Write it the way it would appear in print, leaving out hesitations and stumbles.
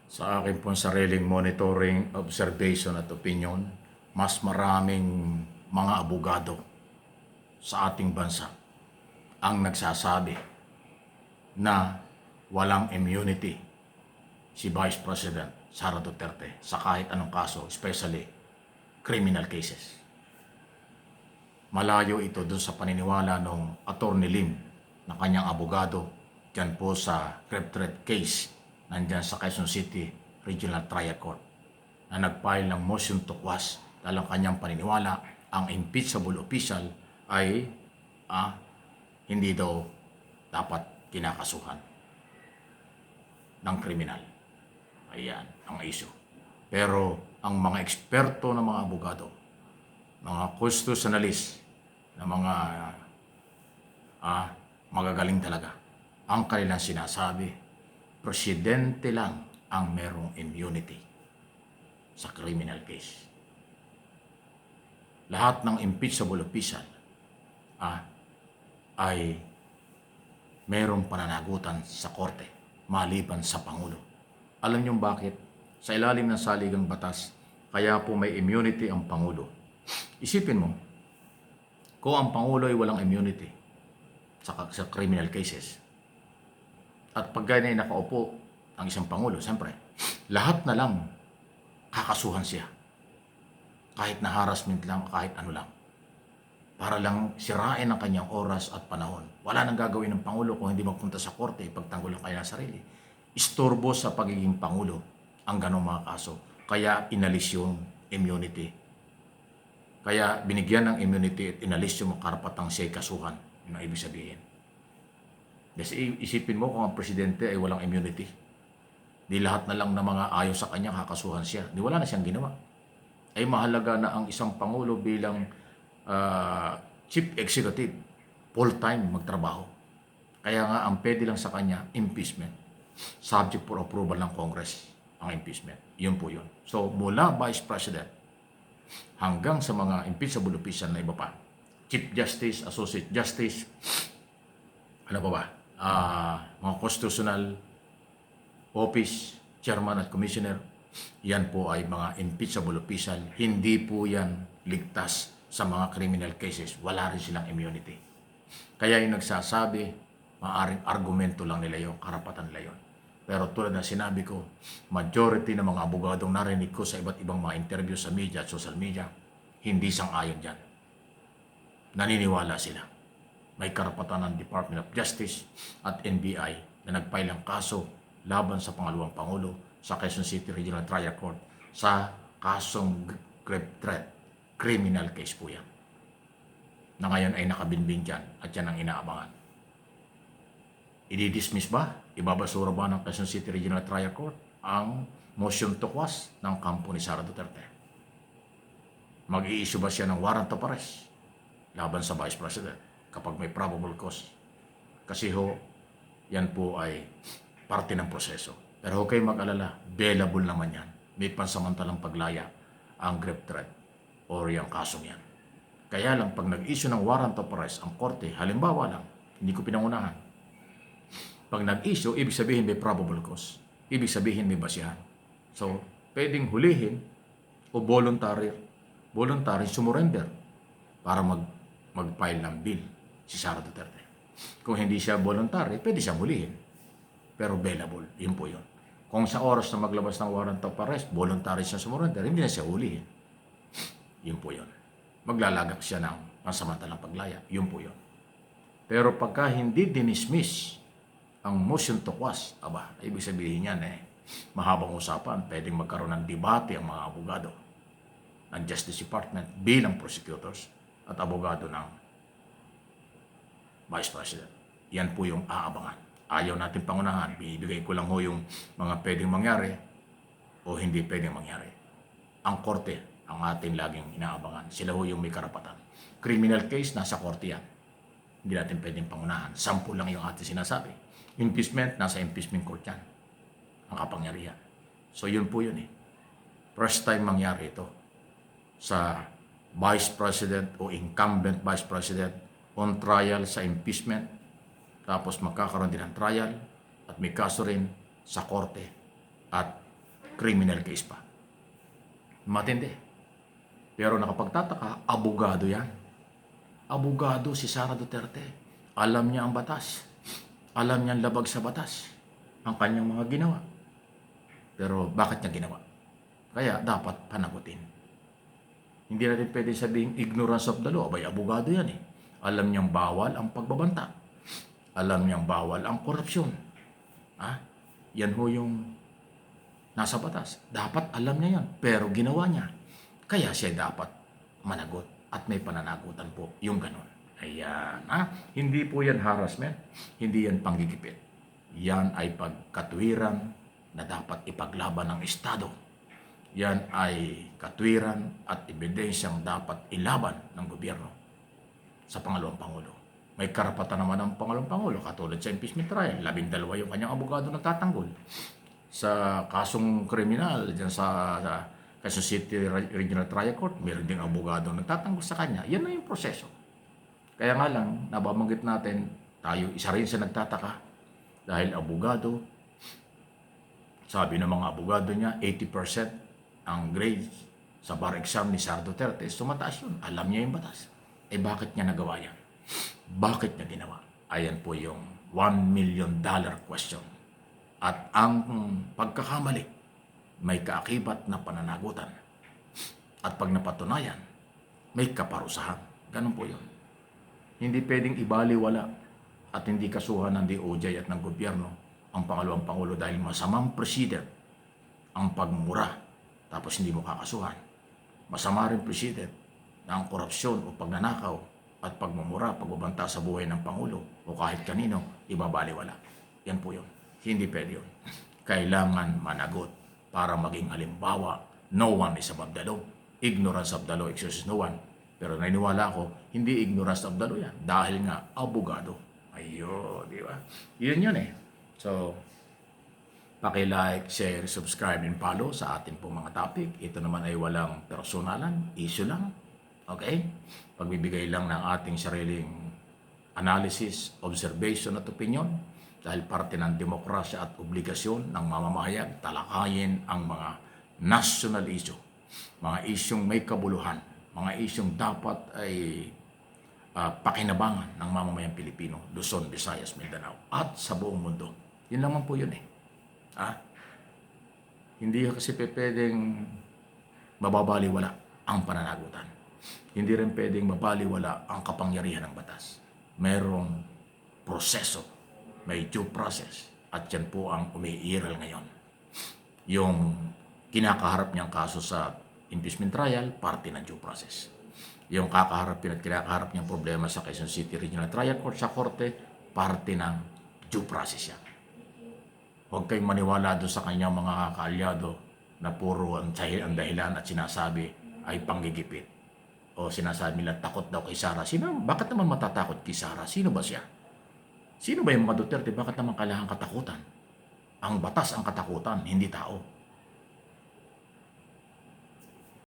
Sa akin pong sariling monitoring, observation at opinion, mas maraming mga abogado sa ating bansa ang nagsasabi na walang immunity si Vice President Sara Duterte sa kahit anong kaso, especially criminal cases. Malayo ito dun sa paniniwala ng Attorney Lim na kanyang abogado dyan po sa crime threat case nandyan sa Quezon City Regional Trial Court na nag-file ng motion to quash dahil ang kanyang paniniwala ang impeachable official ay hindi daw dapat kinakasuhan ng kriminal. Ayan ang issue. Pero ang mga eksperto na mga abogado, mga constitutionalist na mga magagaling talaga, ang kanilang sinasabi, presidente lang ang merong immunity sa criminal case. Lahat ng impeachable official ay merong pananagutan sa korte maliban sa Pangulo. Alam niyo bakit? Sa ilalim ng saligang batas, kaya po may immunity ang Pangulo. Isipin mo, kung ang Pangulo ay walang immunity sa criminal cases, at pag ganyan ay nakaupo ang isang Pangulo, siyempre, lahat na lang kakasuhan siya. Kahit na harassment lang, kahit ano lang. Para lang sirain ang kanyang oras at panahon. Wala nang gagawin ng Pangulo kung hindi magpunta sa korte, pagtanggol ang kanyang sarili. Istorbo sa pagiging Pangulo ang ganong mga kaso. Kaya inalis yung immunity. Kaya binigyan ng immunity at inalis yung karapatang siya'y kasuhan. Yun ang ibig sabihin. Kasi isipin mo kung ang presidente ay walang immunity. Di lahat na lang na mga ayaw sa kanya kakasuhan siya. Di wala na siyang ginawa. Ay mahalaga na ang isang Pangulo bilang chief executive, full-time magtrabaho. Kaya nga ang pwede lang sa kanya, impeachment. Subject for approval ng Congress ang impeachment. Yun po yun. So mula Vice President hanggang sa mga impeachable official na iba pa, Chief Justice, Associate Justice, ano pa ba? Mga constitutional office, chairman at commissioner, yan po ay mga impeachable official. Hindi po yan ligtas sa mga criminal cases. Wala rin silang immunity. Kaya yung nagsasabi, maaaring argumento lang nila yun, karapatan nila yun. Pero tulad na sinabi ko, majority ng mga abogadong narinig ko sa iba't ibang mga interview sa media at social media, hindi sang-ayon dyan. Naniniwala sila. May karapatan ng Department of Justice at NBI na nag-file ng kaso laban sa pangalawang Pangulo sa Quezon City Regional Trial Court sa kasong grave threat. Criminal case po yan. Na ngayon ay nakabinbin dyan at yan ang inaabangan. I-dismiss ba? Ibabasura ba ng Quezon City Regional Trial Court ang motion to quash ng kampo ni Sara Duterte? Mag-i-issue ba siya ng warrant of arrest laban sa Vice President kapag may probable cause? Kasi yan po ay parte ng proseso. Pero huwag kayong mag-alala, bailable naman yan. May pansamantalang paglaya ang grave threat o yung kasong yan. Kaya lang, pag nag-issue ng warrant of arrest ang korte, halimbawa lang, hindi ko pinangunahan. Pag nag-issue, ibig sabihin may probable cause. Ibig sabihin may basihan. So, pwedeng hulihin o voluntary sumurrender para mag-file ng bill si Sara Duterte. Kung hindi siya voluntary, pwede siyang hulihin. Pero bailable, yun po yun. Kung sa oras na maglabas ng warrant of arrest, voluntary siya sumurrender, hindi na siya hulihin. Yun po yun. Maglalagak siya ng pansamantalang paglaya. Yun po yun. Pero pagka hindi dinismiss ang motion to quash, ibig sabihin yan mahabang usapan. Pwedeng magkaroon ng debate ang mga abogado ng Justice Department bilang prosecutors at abogado ng Vice President. Yan po yung aabangan. Ayaw natin pangunahan. Binibigay ko lang yung mga pwedeng mangyari o hindi pwedeng mangyari. Ang korte ang ating laging inaabangan. Sila yung may karapatan. Criminal case, nasa korte yan. Hindi natin pwedeng pangunahan. 10 lang yung ating sinasabi. Impeachment, nasa impeachment court yan. Ang kapangyarihan. So yun po yun First time mangyari ito sa Vice President o incumbent Vice President on trial sa impeachment. Tapos magkakaroon din ng trial at may kaso rin sa korte at criminal case pa. Matindi. Pero nakapagtataka, abogado yan. Abogado si Sara Duterte. Alam niya ang batas. Alam niya ang labag sa batas. Ang kanyang mga ginawa. Pero bakit niya ginawa? Kaya dapat panagutin. Hindi natin pwede sabihin ignorance of the law. Abay, abogado yan eh. Alam niyang bawal ang pagbabanta. Alam niyang bawal ang korupsyon. Yan ho yung nasa batas. Dapat alam niya yan. Pero ginawa niya. Kaya siya dapat managot. At may pananagutan po yung ganon. Ayan. Hindi po yan harassment. Hindi yan panggigipit. Yan ay pagkatwiran na dapat ipaglaban ng Estado. Yan ay katwiran at ebidensyang dapat ilaban ng gobyerno sa Pangalawang Pangulo. May karapatan naman ang Pangalawang Pangulo, katulad sa impeachment trial, 12 yung kanyang abogado nagtatanggol. Sa kasong kriminal, dyan sa Quezon City Regional Trial Court, meron ding abogado nagtatanggol sa kanya. Yan na yung proseso. Kaya nga lang, nababanggit natin, tayo isa rin sa nagtataka dahil abogado, sabi ng mga abogado niya, 80% ang grades sa bar exam ni Sara Duterte, sumataas yun. Alam niya yung batas. Bakit niya nagawa yan? Bakit niya ginawa? Ayan po yung $1 million question. At ang pagkakamali, may kaakibat na pananagutan. At pag napatunayan, may kaparusahan. Ganun po yun. Hindi pwedeng ibaliwala at hindi kasuhan ng DOJ at ng gobyerno ang Pangalawang Pangulo dahil masamang president ang pagmura tapos hindi mo kakasuhan. Masama rin president na ang korupsyon o pagnanakaw at pagmumura, pagbabanta sa buhay ng Pangulo o kahit kanino, ibabaliwala. Yan po yun. Hindi pwede yun. Kailangan managot para maging halimbawa. No one is above the law. Ignorance of the law excuses no one. Pero naniniwala ako, hindi ignorance of the law yan. Dahil nga, abogado. Ayun, di ba? Yun eh. So, paki-like, share, subscribe, and follow sa ating pong mga topic. Ito naman ay walang personalan, issue lang. Okay? Pagbibigay lang ng ating sariling analysis, observation at opinion. Dahil parte ng demokrasya at obligasyon ng mamamahayag, talakayin ang mga national issue. Mga isyong may kabuluhan. Mga isyong dapat ay pakinabangan ng mamamayang Pilipino, Luzon, Visayas, Mindanao, at sa buong mundo. Yun naman po yun eh. Hindi kasi pwedeng mababaliwala ang pananagutan. Hindi rin pwedeng mabaliwala ang kapangyarihan ng batas. Mayroong proseso, may due process, at yan po ang umiiral ngayon. Yung kinakaharap niyang kaso sa impeachment trial, parte ng due process. Yung kinakaharap niyang problema sa Quezon City Regional Trial Court sa korte, parte ng due process yan. Huwag kayong maniwala doon sa kanyang mga kaalyado na puro ang dahilan at sinasabi ay panggigipit. O sinasabi nila takot daw kay Sara. Bakit naman matatakot kay Sara? Sino ba siya? Sino ba yung mga Duterte? Bakit naman kailangan katakutan? Ang batas ang katakutan, hindi tao.